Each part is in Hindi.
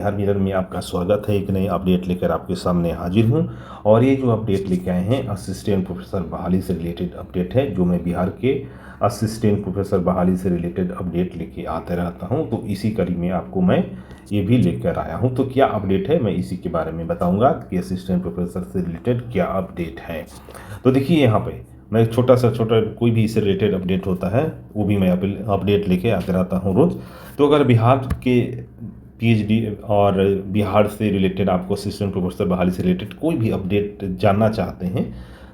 हर मिरर में आपका स्वागत है। एक नई अपडेट लेकर आपके सामने हाजिर हूं और ये जो अपडेट लेके आए हैं असिस्टेंट प्रोफेसर बहाली से रिलेटेड अपडेट है। जो मैं बिहार के असिस्टेंट प्रोफेसर बहाली से रिलेटेड अपडेट लेके आते रहता हूं, तो इसी कड़ी में आपको मैं ये भी लेकर आया हूं। तो क्या अपडेट है मैं इसी के बारे में बताऊंगा कि असिस्टेंट प्रोफेसर से रिलेटेड क्या अपडेट है। तो देखिए यहाँ पे मैं छोटा कोई भी इससे रिलेटेड अपडेट होता है वो भी मैं अपडेट लेके आते रहता हूँ रोज़। तो अगर बिहार के पीएचडी और बिहार से रिलेटेड आपको असिस्टेंट प्रोफेसर बहाली से रिलेटेड कोई भी अपडेट जानना चाहते हैं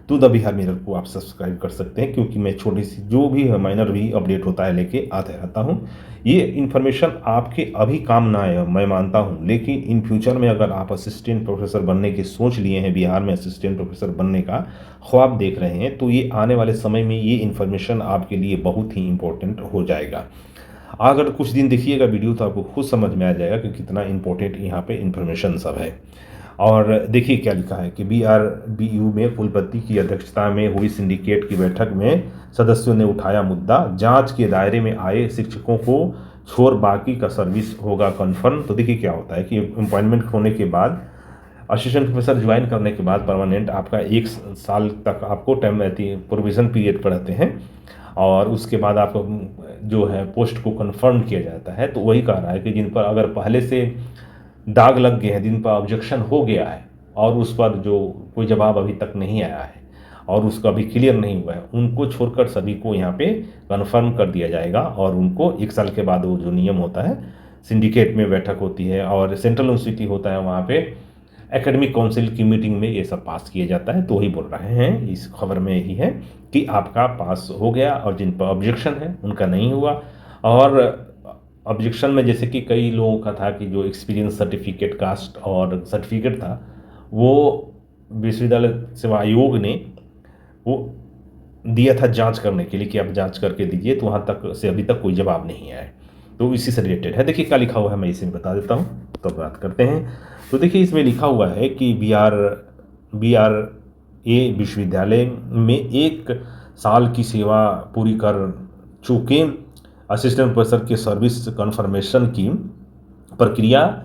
तो द बिहार मिरर को आप सब्सक्राइब कर सकते हैं, क्योंकि मैं छोटी सी जो भी माइनर भी अपडेट होता है लेके आते रहता हूँ। ये इन्फॉर्मेशन आपके अभी काम ना आए मैं मानता हूँ, लेकिन इन फ्यूचर में अगर आप असिस्टेंट प्रोफेसर बनने की सोच लिए हैं, बिहार में असिस्टेंट प्रोफेसर बनने का ख्वाब देख रहे हैं, तो ये आने वाले समय में ये इन्फॉर्मेशन आपके लिए बहुत ही इम्पोर्टेंट हो जाएगा। अगर कुछ दिन देखिएगा वीडियो तो आपको खुद समझ में आ जाएगा कि कितना इम्पोर्टेंट यहाँ पे इन्फॉर्मेशन सब है। और देखिए क्या लिखा है कि BRBU में कुलपति की अध्यक्षता में हुई सिंडिकेट की बैठक में सदस्यों ने उठाया मुद्दा, जांच के दायरे में आए शिक्षकों को छोड़ बाकी का सर्विस होगा कन्फर्म। तो देखिए क्या होता है कि अपॉइंटमेंट होने के बाद असिस्टेंट प्रोफेसर ज्वाइन करने के बाद परमानेंट आपका 1 साल तक आपको टाइम रहती है, प्रोविज़न पीरियड पर रहते हैं और उसके बाद आपको जो है पोस्ट को कंफर्म किया जाता है। तो वही कह रहा है कि जिन पर अगर पहले से दाग लग गए हैं, जिन पर ऑब्जेक्शन हो गया है और उस पर जो कोई जवाब अभी तक नहीं आया है और उसका अभी क्लियर नहीं हुआ है, उनको छोड़कर सभी को यहाँ पे कंफर्म कर दिया जाएगा और उनको 1 साल के बाद वो जो नियम होता है सिंडिकेट में बैठक होती है और सेंट्रल यूनिवर्सिटी होता है, वहाँ पे एकेडमिक काउंसिल की मीटिंग में ये सब पास किया जाता है। तो वही बोल रहे हैं इस खबर में यही है कि आपका पास हो गया और जिन पर ऑब्जेक्शन है उनका नहीं हुआ। और ऑब्जेक्शन में जैसे कि कई लोगों का था कि जो एक्सपीरियंस सर्टिफिकेट कास्ट और सर्टिफिकेट था वो विश्वविद्यालय सेवा आयोग ने वो दिया था जांच करने के लिए कि आप जांच करके दीजिए, तो वहाँ तक से अभी तक कोई जवाब नहीं आया है। तो इसी से रिलेटेड है। देखिए क्या लिखा हुआ है मैं इसे बता देता हूँ तो बात करते हैं। तो देखिए इसमें लिखा हुआ है कि BRA विश्वविद्यालय में 1 साल की सेवा पूरी कर चुके असिस्टेंट प्रोफेसर के सर्विस कन्फर्मेशन की प्रक्रिया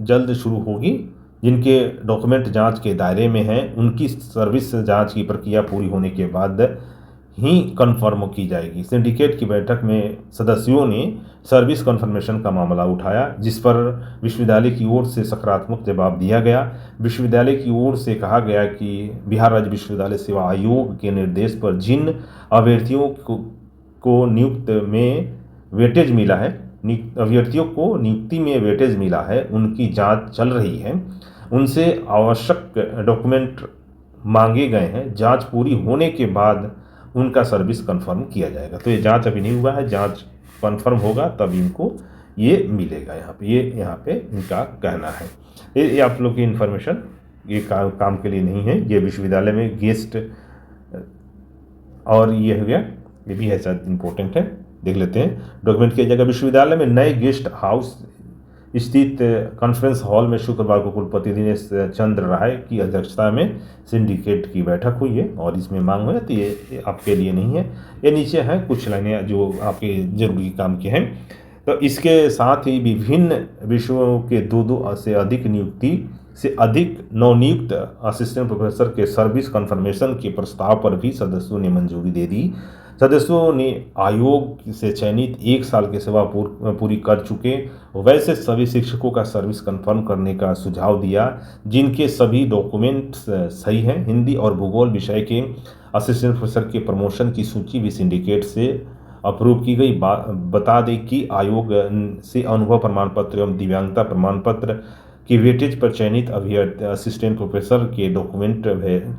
जल्द शुरू होगी। जिनके डॉक्यूमेंट जांच के दायरे में हैं उनकी सर्विस जांच की प्रक्रिया पूरी होने के बाद ही कन्फर्म की जाएगी। सिंडिकेट की बैठक में सदस्यों ने सर्विस कन्फर्मेशन का मामला उठाया, जिस पर विश्वविद्यालय की ओर से सकारात्मक जवाब दिया गया। विश्वविद्यालय की ओर से कहा गया कि बिहार राज्य विश्वविद्यालय सेवा आयोग के निर्देश पर जिन अभ्यर्थियों को नियुक्ति में वेटेज मिला है उनकी जांच चल रही है, उनसे आवश्यक डॉक्यूमेंट मांगे गए हैं। जांच पूरी होने के बाद उनका सर्विस कंफर्म किया जाएगा। तो ये जांच अभी नहीं हुआ है, जांच कंफर्म होगा तब इनको ये मिलेगा। यहाँ पे इनका कहना है। ये आप लोग की इन्फॉर्मेशन ये काम के लिए नहीं है, ये विश्वविद्यालय में गेस्ट और ये हो गया, ये भी है शायद इम्पोर्टेंट है, देख लेते हैं। डॉक्यूमेंट किया जाएगा। विश्वविद्यालय में नए गेस्ट हाउस स्थित कॉन्फ्रेंस हॉल में शुक्रवार को कुलपति दिनेश चंद्र राय की अध्यक्षता में सिंडिकेट की बैठक हुई है और इसमें मांग हुई है। तो ये आपके लिए नहीं है, ये नीचे है कुछ लाइनें जो आपके जरूरी काम के हैं। तो इसके साथ ही विभिन्न विषयों के दो से अधिक नवनियुक्त असिस्टेंट प्रोफेसर के सर्विस कन्फर्मेशन के प्रस्ताव पर भी सदस्यों ने मंजूरी दे दी। सदस्यों ने आयोग से चयनित 1 साल की सेवा पूरी कर चुके वैसे सभी शिक्षकों का सर्विस कंफर्म करने का सुझाव दिया, जिनके सभी डॉक्यूमेंट्स सही हैं। हिंदी और भूगोल विषय के असिस्टेंट प्रोफेसर के प्रमोशन की सूची भी सिंडिकेट से अप्रूव की गई। बता दें कि आयोग से अनुभव प्रमाण पत्र एवं दिव्यांगता प्रमाण पत्र की वेटेज पर चयनित अभ्यर्थी असिस्टेंट प्रोफेसर के डॉक्यूमेंट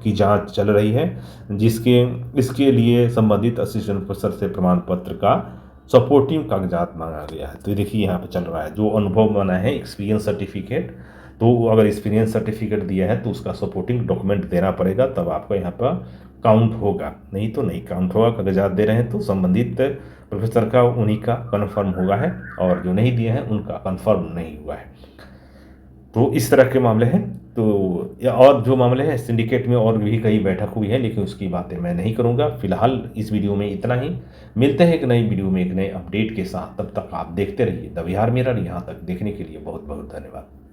की जांच चल रही है, इसके लिए संबंधित असिस्टेंट प्रोफेसर से प्रमाण पत्र का सपोर्टिंग कागजात मांगा गया है। तो देखिए यहाँ पे चल रहा है जो अनुभव बना है एक्सपीरियंस सर्टिफिकेट, तो अगर एक्सपीरियंस सर्टिफिकेट दिया है तो उसका सपोर्टिंग डॉक्यूमेंट देना पड़ेगा, तब आपका यहाँ पर काउंट होगा, नहीं तो नहीं काउंट होगा। कागजात दे रहे हैं तो संबंधित प्रोफेसर का उन्हीं का कन्फर्म हुआ है और जो नहीं दिए हैं उनका कन्फर्म नहीं हुआ है। तो इस तरह के मामले हैं। तो या और जो मामले हैं सिंडिकेट में और भी कई बैठक हुई है, लेकिन उसकी बातें मैं नहीं करूँगा। फिलहाल इस वीडियो में इतना ही। मिलते हैं एक नई वीडियो में एक नए अपडेट के साथ। तब तक आप देखते रहिए द बिहार मिरर। यहाँ तक देखने के लिए बहुत बहुत धन्यवाद।